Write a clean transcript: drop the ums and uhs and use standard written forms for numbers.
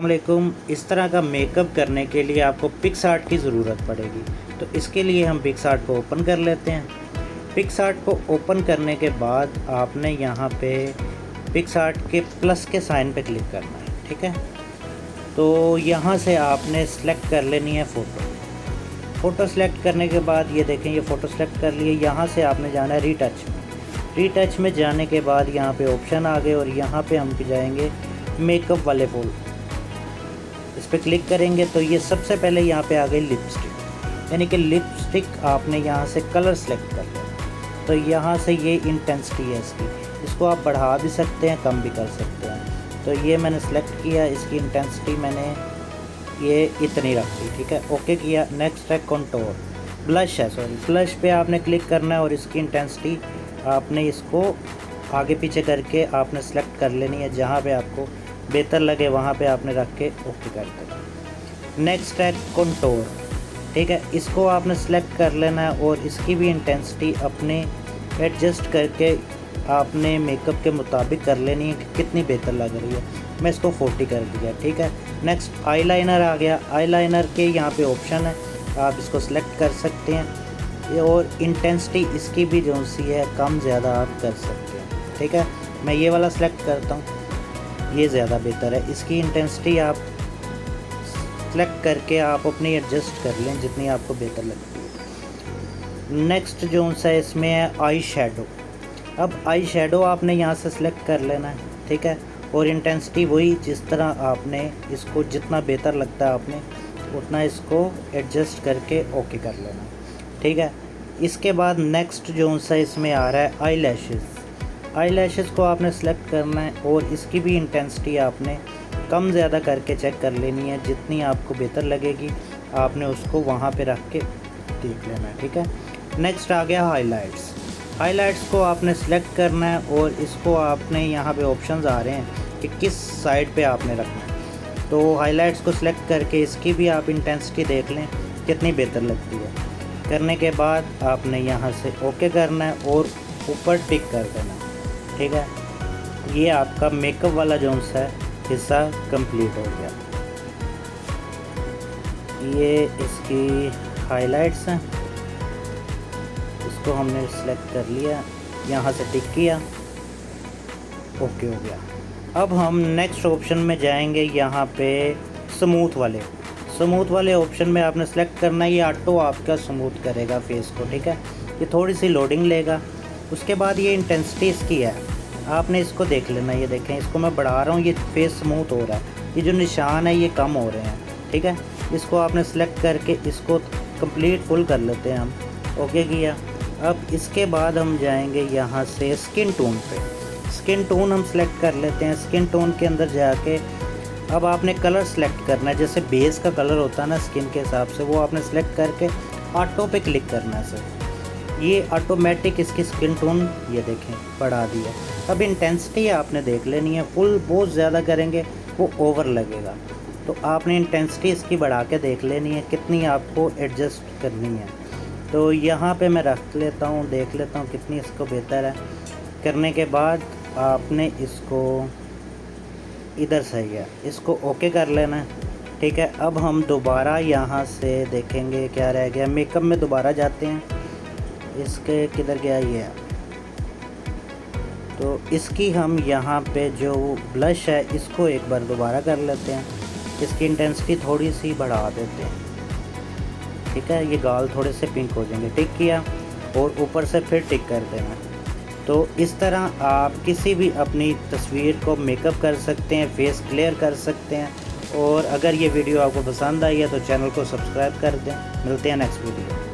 अस्सलामुअलैकुम। इस तरह का मेकअप करने के लिए आपको पिक्सआर्ट की ज़रूरत पड़ेगी। तो इसके लिए हम पिक्सआर्ट को ओपन कर लेते हैं। पिक्सआर्ट को ओपन करने के बाद आपने यहाँ पे पिक्सआर्ट के प्लस के साइन पे क्लिक करना है, ठीक है। तो यहाँ से आपने सेलेक्ट कर लेनी है फ़ोटो सेलेक्ट करने के बाद ये देखें, ये फ़ोटो सेलेक्ट कर लिए। यहाँ से आपने जाना है रीटच में जाने के बाद यहाँ पे ऑप्शन आ गए और यहाँ पे हम जाएंगे मेकअप वाले फोल्ड, इस पर क्लिक करेंगे तो ये सबसे पहले यहाँ पे आ गई लिपस्टिक, यानी कि लिपस्टिक आपने यहाँ से कलर सेलेक्ट कर लिया। तो यहाँ से ये इंटेंसिटी है इसकी, इसको आप बढ़ा भी सकते हैं, कम भी कर सकते हैं। तो ये मैंने सेलेक्ट किया, इसकी इंटेंसिटी मैंने ये इतनी रख दी, ठीक है। ओके किया। नेक्स्ट है कंटूर, ब्लश है, सॉरी ब्लश पे आपने क्लिक करना है और इसकी इंटेंसिटी आपने इसको आगे पीछे करके आपने सेलेक्ट कर लेनी है। जहाँ पे आपको बेहतर लगे वहाँ पे आपने रख के ओके कर देना। नेक्स्ट है कंटूर, ठीक है। इसको आपने सेलेक्ट कर लेना है और इसकी भी इंटेंसिटी अपने एडजस्ट करके आपने मेकअप के मुताबिक कर लेनी है कि कितनी बेहतर लग रही है। मैं इसको 40 कर दिया, ठीक है। नेक्स्ट आईलाइनर आ गया। आईलाइनर के यहाँ पे ऑप्शन है, आप इसको सेलेक्ट कर सकते हैं और इंटेंसिटी इसकी भी जो सी है कम ज़्यादा आप कर सकते हैं, ठीक है। मैं ये वाला सेलेक्ट करता हूँ, ये ज़्यादा बेहतर है। इसकी इंटेंसिटी आप सेलेक्ट करके आप अपनी एडजस्ट कर लें जितनी आपको बेहतर लगती है। नेक्स्ट जो सा इसमें है आई शेडो। अब आई शेडो आपने यहाँ से सेलेक्ट कर लेना है, ठीक है। और इंटेंसिटी वही, जिस तरह आपने इसको जितना बेहतर लगता है आपने उतना इसको एडजस्ट करके ओके कर लेना, ठीक है। इसके बाद नेक्स्ट जो सा इसमें आ रहा है आई लैशेज़ को आपने सेलेक्ट करना है और इसकी भी इंटेंसिटी आपने कम ज़्यादा करके चेक कर लेनी है। जितनी आपको बेहतर लगेगी आपने उसको वहाँ पे रख के देख लेना है, ठीक है। नेक्स्ट आ गया हाइलाइट्स को आपने सेलेक्ट करना है और इसको आपने यहाँ पे ऑप्शंस आ रहे हैं कि किस साइड पे आपने रखना है। तो हाइलाइट्स को सिलेक्ट करके इसकी भी आप इंटेंसिटी देख लें कितनी बेहतर लगती है। करने के बाद आपने यहाँ से ओके करना है और ऊपर टिक कर देना, ठीक है। ये आपका मेकअप वाला जो सा हिस्सा कंप्लीट हो गया। ये इसकी हाइलाइट्स हैं, इसको हमने सेलेक्ट कर लिया, यहाँ से टिक किया, ओके हो गया। अब हम नेक्स्ट ऑप्शन में जाएंगे, यहाँ पे स्मूथ वाले ऑप्शन में आपने सेलेक्ट करना है। ये ऑटो आपका स्मूथ करेगा फेस को, ठीक है। ये थोड़ी सी लोडिंग लेगा। उसके बाद ये इंटेंसिटी इसकी है, आपने इसको देख लेना। ये देखें, इसको मैं बढ़ा रहा हूँ, ये फेस स्मूथ हो रहा है, ये जो निशान है ये कम हो रहे हैं, ठीक है। इसको आपने सेलेक्ट करके इसको कंप्लीट फुल कर लेते हैं हम, ओके किया। अब इसके बाद हम जाएंगे यहाँ से स्किन टोन पे। स्किन टोन हम सेलेक्ट कर लेते हैं। स्किन टोन के अंदर जाके अब आपने कलर सेलेक्ट करना है, जैसे बेस का कलर होता है ना स्किन के हिसाब से, वो आपने सेलेक्ट करके ऑटो पे क्लिक करना है सर। ये ऑटोमेटिक इसकी स्किन टोन ये देखें बढ़ा दी है। अब इंटेंसिटी आपने देख लेनी है, फुल बहुत ज़्यादा करेंगे वो ओवर लगेगा। तो आपने इंटेंसिटी इसकी बढ़ा के देख लेनी है कितनी आपको एडजस्ट करनी है। तो यहाँ पे मैं रख लेता हूँ, देख लेता हूँ कितनी इसको बेहतर है। करने के बाद आपने इसको इधर सही है, इसको ओके कर लेना है, ठीक है। अब हम दोबारा यहाँ से देखेंगे क्या रह गया। मेकअप में दोबारा जाते हैं, इसके किधर गया ये, तो इसकी हम यहाँ पे जो ब्लश है इसको एक बार दोबारा कर लेते हैं। इसकी इंटेंसिटी थोड़ी सी बढ़ा देते हैं, ठीक है। ये गाल थोड़े से पिंक हो जाएंगे, टिक किया और ऊपर से फिर टिक कर देना। तो इस तरह आप किसी भी अपनी तस्वीर को मेकअप कर सकते हैं, फेस क्लियर कर सकते हैं। और अगर ये वीडियो आपको पसंद आई है तो चैनल को सब्सक्राइब कर दें। मिलते हैं नेक्स्ट वीडियो।